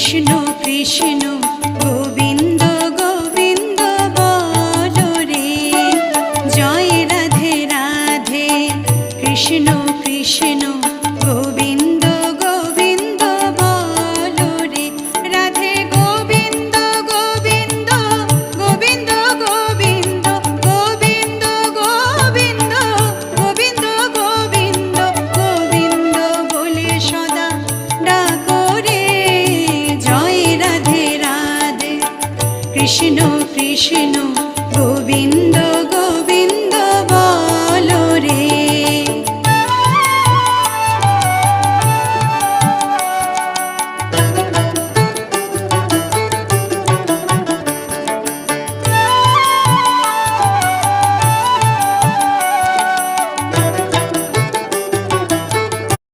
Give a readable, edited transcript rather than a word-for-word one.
কৃষ্ণ কৃষ্ণ গোবিন্দ গোবিন্দ বলো রে, জয় রাধে রাধে কৃষ্ণ কৃষ্ণ গোবিন্দ গোবিন্দ বলো রে, রাধে গোবিন্দ গোবিন্দ গোবিন্দ গোবিন্দ গোবিন্দ গোবিন্দ গোবিন্দ গোবিন্দ গোবিন্দ বলে সদা ডাকো রে, জয় রাধে রাধে কৃষ্ণ কৃষ্ণ গোবিন্দ